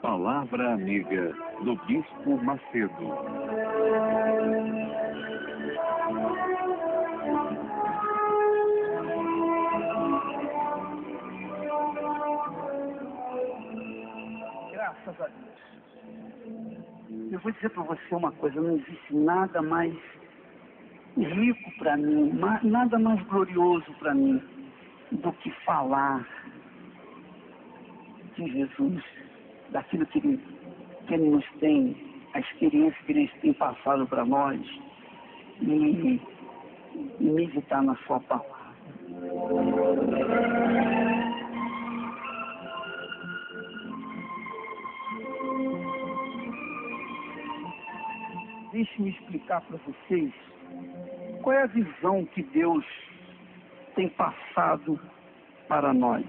Palavra Amiga, do Bispo Macedo. Graças a Deus. Eu vou dizer para você uma coisa, não existe nada mais rico para mim, nada mais glorioso para mim do que falar de Jesus, daquilo que ele nos tem, a experiência que ele tem passado para nós e meditar na sua palavra. Deixe-me explicar para vocês qual é a visão que Deus tem passado para nós.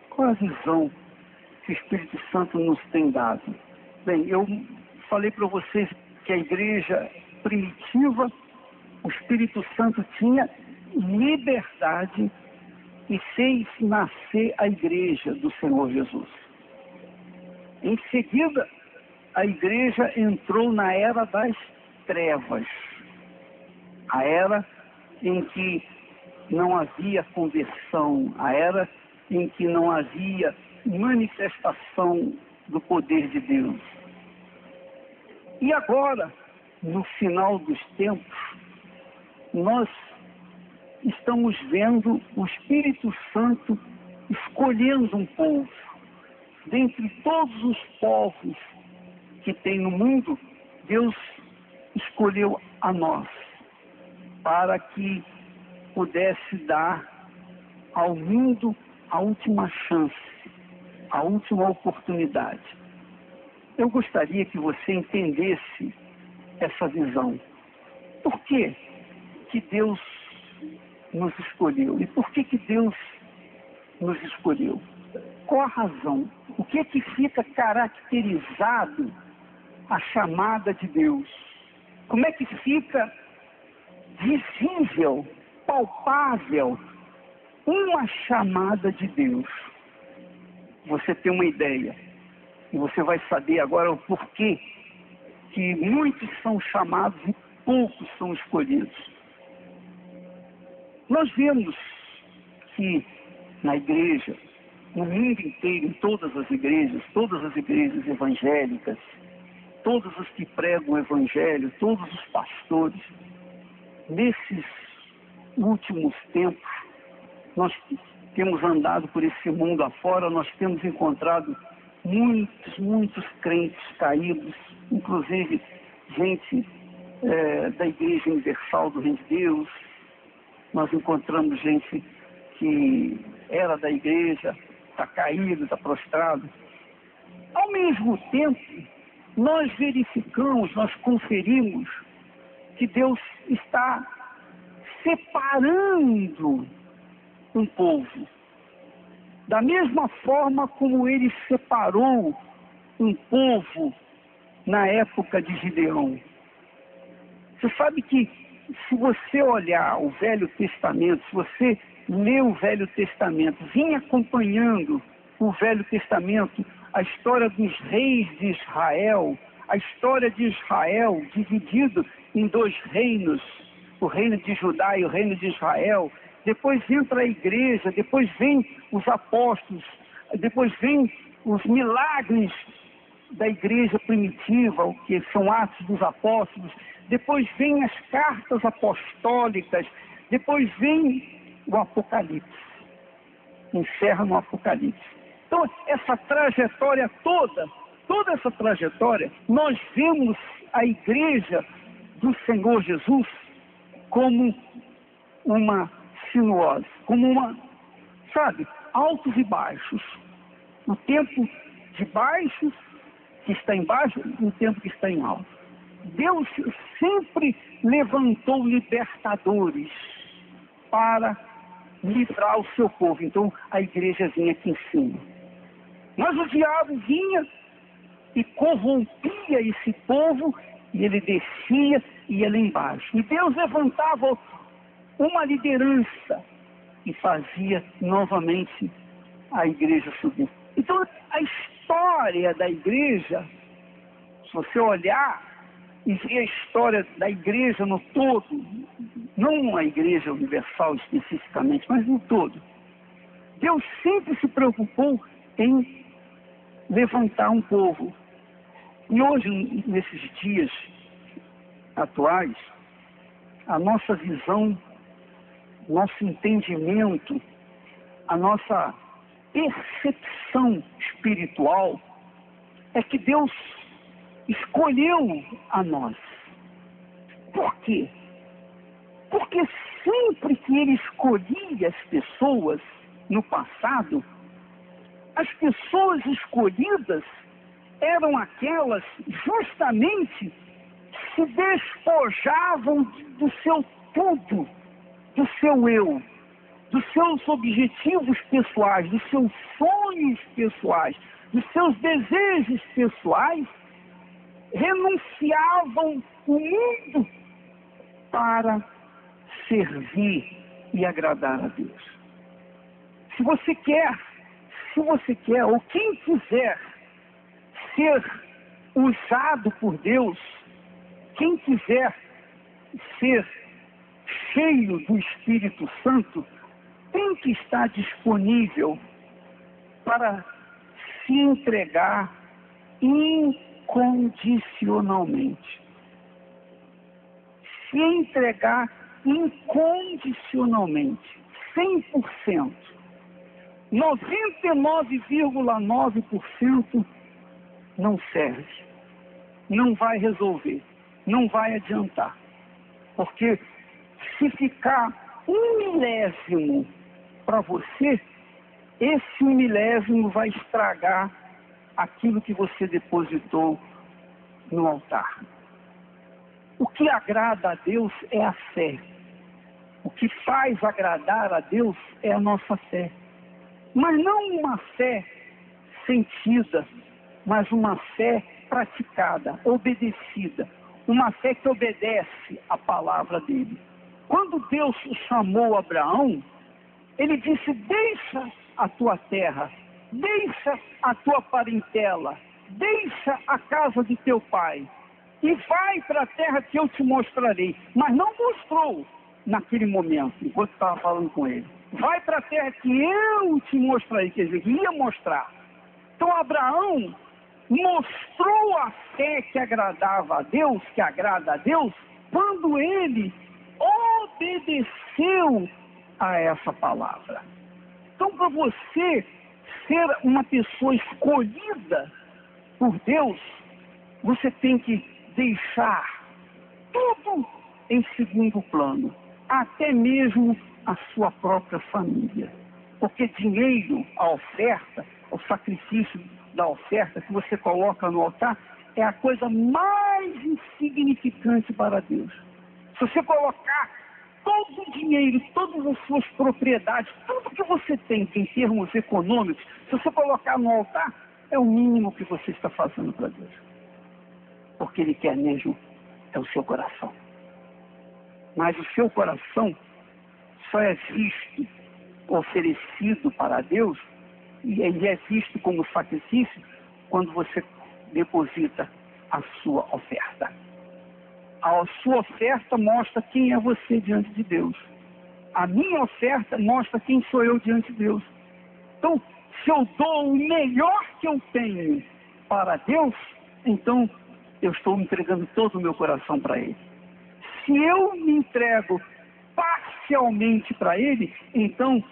Qual é a visão que o Espírito Santo nos tem dado? Bem, eu falei para vocês que a igreja primitiva, o Espírito Santo tinha liberdade e fez nascer a igreja do Senhor Jesus. Em seguida, a igreja entrou na era das trevas, a era em que não havia conversão, a era em que não havia manifestação do poder de Deus. E agora, no final dos tempos, nós estamos vendo o Espírito Santo escolhendo um povo. Dentre todos os povos que tem no mundo, Deus escolheu a nós para que pudesse dar ao mundo a última chance, a última oportunidade. Eu gostaria que você entendesse essa visão. Por que que Deus nos escolheu? E por que que Deus nos escolheu? Qual a razão? O que que fica caracterizado a chamada de Deus? Como é que fica visível, palpável, uma chamada de Deus? Você tem uma ideia, e você vai saber agora o porquê que muitos são chamados e poucos são escolhidos. Nós vemos que na igreja, no mundo inteiro, em todas as igrejas evangélicas, todos os que pregam o evangelho, todos os pastores, nesses últimos tempos, nós temos andado por esse mundo afora, nós temos encontrado muitos crentes caídos, inclusive gente da Igreja Universal do Reino de Deus. Nós encontramos gente que era da igreja, está caído, está prostrado. Ao mesmo tempo, nós verificamos, nós conferimos que Deus está separando um povo. Da mesma forma como ele separou um povo na época de Gideão. Você sabe que se você olhar o Velho Testamento, se você ler o Velho Testamento, vem acompanhando o Velho Testamento, a história dos reis de Israel, a história de Israel dividido em dois reinos, o reino de Judá e o reino de Israel. Depois entra a igreja, depois vem os apóstolos, depois vem os milagres da igreja primitiva, o que são Atos dos Apóstolos, depois vem as cartas apostólicas, depois vem o Apocalipse, encerra no Apocalipse. Então, essa trajetória toda essa trajetória, nós vemos a igreja do Senhor Jesus como uma sinuose, como uma, altos e baixos. O tempo de baixos, que está embaixo, e o tempo que está em alto. Deus sempre levantou libertadores para livrar o seu povo. Então a igreja vinha aqui em cima. Mas o diabo vinha e corrompia esse povo, e ele descia e ia lá embaixo. E Deus levantava uma liderança e fazia novamente a igreja subir. Então a história história da igreja, se você olhar e ver a história da igreja no todo, não a igreja universal especificamente, mas no todo, Deus sempre se preocupou em levantar um povo. E hoje, nesses dias atuais, a nossa visão, nosso entendimento, a nossa percepção espiritual é que Deus escolheu a nós. Por quê? Porque sempre que Ele escolhia as pessoas no passado, as pessoas escolhidas eram aquelas justamente que se despojavam do seu tudo, do seu eu, dos seus objetivos pessoais, dos seus sonhos pessoais, dos seus desejos pessoais, renunciavam o mundo para servir e agradar a Deus. Se você quer, ou quem quiser ser usado por Deus, quem quiser ser cheio do Espírito Santo, tem que estar disponível para se entregar incondicionalmente. Se entregar incondicionalmente, 100%. 99,9% não serve, não vai resolver, não vai adiantar. Porque se ficar 1 milésimo para você, esse 1 milésimo vai estragar aquilo que você depositou no altar. O que agrada a Deus é a fé. O que faz agradar a Deus é a nossa fé. Mas não uma fé sentida, mas uma fé praticada, obedecida. Uma fé que obedece à palavra dele. Quando Deus chamou Abraão, ele disse: deixa a tua terra, deixa a tua parentela, deixa a casa de teu pai e vai para a terra que eu te mostrarei. Mas não mostrou naquele momento, enquanto estava falando com ele. Vai para a terra que eu te mostrarei, quer dizer, ia mostrar. Então Abraão mostrou a fé que agradava a Deus, que agrada a Deus, quando ele obedeceu a essa palavra. Então, para você ser uma pessoa escolhida por Deus, você tem que deixar tudo em segundo plano, até mesmo a sua própria família. Porque dinheiro, a oferta, o sacrifício da oferta que você coloca no altar, é a coisa mais insignificante para Deus. Se você colocar todo o dinheiro, todas as suas propriedades, tudo que você tem em termos econômicos, se você colocar no altar, é o mínimo que você está fazendo para Deus. Porque Ele quer mesmo é o seu coração. Mas o seu coração só é visto, oferecido para Deus, e ele é visto como sacrifício quando você deposita a sua oferta. A sua oferta mostra quem é você diante de Deus. A minha oferta mostra quem sou eu diante de Deus. Então, se eu dou o melhor que eu tenho para Deus, então eu estou entregando todo o meu coração para Ele. Se eu me entrego parcialmente para Ele, então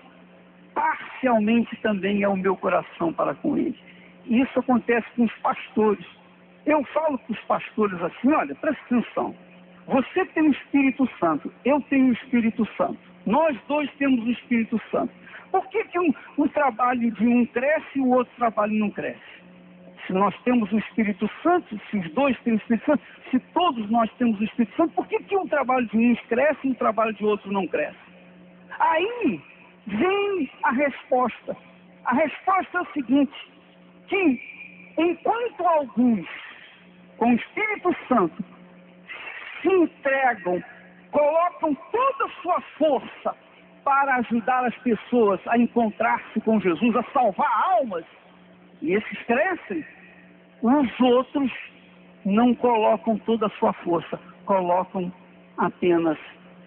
parcialmente também é o meu coração para com Ele. E isso acontece com os pastores. Eu falo para os pastores assim: olha, presta atenção. Você tem o Espírito Santo, eu tenho o Espírito Santo. Nós dois temos o Espírito Santo. Por que o trabalho de um cresce e o outro trabalho não cresce? Se nós temos o Espírito Santo, se os dois têm o Espírito Santo, se todos nós temos o Espírito Santo, por que o trabalho de uns cresce e o trabalho de outro não cresce? Aí vem a resposta. A resposta é o seguinte: que enquanto alguns com o Espírito Santo se entregam, colocam toda a sua força para ajudar as pessoas a encontrar-se com Jesus, a salvar almas, e esses crescem, os outros não colocam toda a sua força, colocam apenas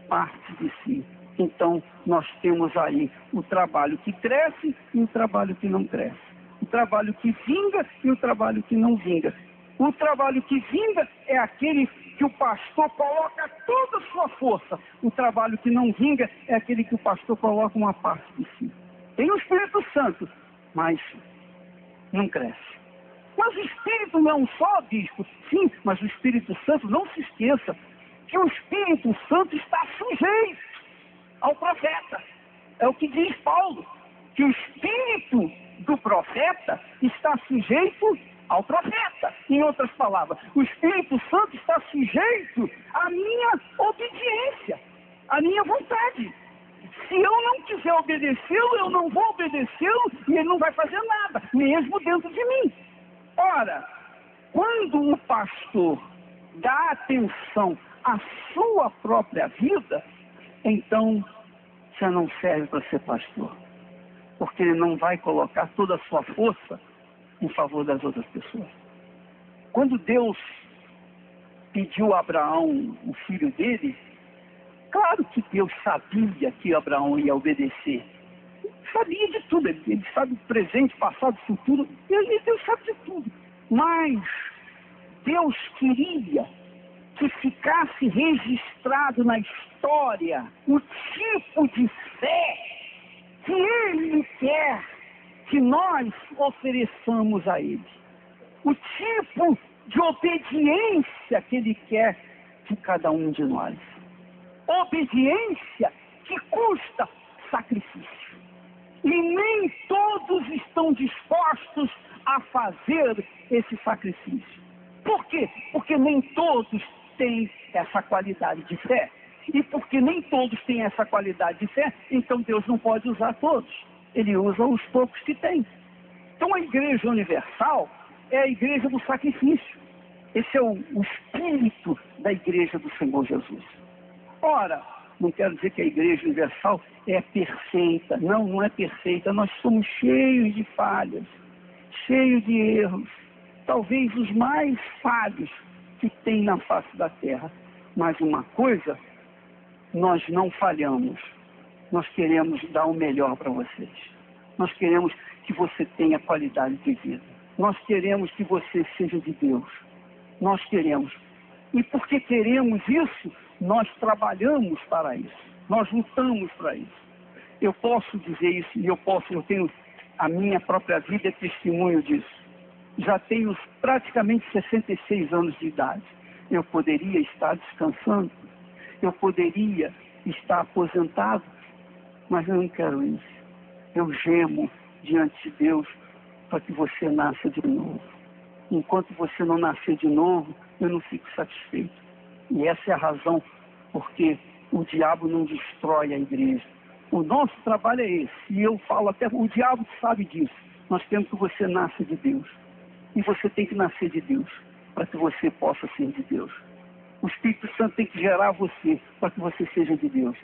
parte de si. Então, nós temos aí o trabalho que cresce e o trabalho que não cresce. O trabalho que vinga e o trabalho que não vinga. O trabalho que vinga é aquele que o pastor coloca toda a sua força. O trabalho que não vinga é aquele que o pastor coloca uma parte de si. Tem o Espírito Santo, mas não cresce. Mas o Espírito não é um só, bispo. Sim, mas o Espírito Santo, não se esqueça que o Espírito Santo está sujeito ao profeta. É o que diz Paulo, que o Espírito do profeta está sujeito ao profeta. Em outras palavras, o Espírito Santo está sujeito à minha obediência, à minha vontade. Se eu não quiser obedecê-lo, eu não vou obedecê-lo e ele não vai fazer nada, mesmo dentro de mim. Ora, quando o pastor dá atenção à sua própria vida, então você não serve para ser pastor, porque ele não vai colocar toda a sua força em favor das outras pessoas. Quando Deus pediu a Abraão o filho dele, claro que Deus sabia que Abraão ia obedecer. Sabia de tudo, ele sabe o presente, passado, futuro, Deus sabe de tudo. Mas Deus queria que ficasse registrado na história o tipo de fé que Ele quer que nós ofereçamos a Ele. O tipo de obediência que Ele quer de cada um de nós. Obediência que custa sacrifício. E nem todos estão dispostos a fazer esse sacrifício. Por quê? Porque nem todos têm essa qualidade de fé. E porque nem todos têm essa qualidade de fé, então Deus não pode usar todos. Ele usa os poucos que tem. Então a Igreja Universal é a Igreja do sacrifício. Esse é o espírito da Igreja do Senhor Jesus. Ora, não quero dizer que a Igreja Universal é perfeita. Não, não é perfeita. Nós somos cheios de falhas, cheios de erros. Talvez os mais falhos que tem na face da terra. Mas uma coisa, nós não falhamos. Nós queremos dar o melhor para vocês. Nós queremos que você tenha qualidade de vida. Nós queremos que você seja de Deus. Nós queremos. E porque queremos isso, nós trabalhamos para isso. Nós lutamos para isso. Eu posso dizer isso, e eu tenho a minha própria vida é testemunho disso. Já tenho praticamente 66 anos de idade. Eu poderia estar descansando, eu poderia estar aposentado, mas eu não quero isso. Eu gemo diante de Deus para que você nasça de novo. Enquanto você não nascer de novo, eu não fico satisfeito. E essa é a razão porque o diabo não destrói a igreja. O nosso trabalho é esse. E eu falo até, o diabo sabe disso. Nós temos que você nasça de Deus. E você tem que nascer de Deus, para que você possa ser de Deus. O Espírito Santo tem que gerar você, para que você seja de Deus.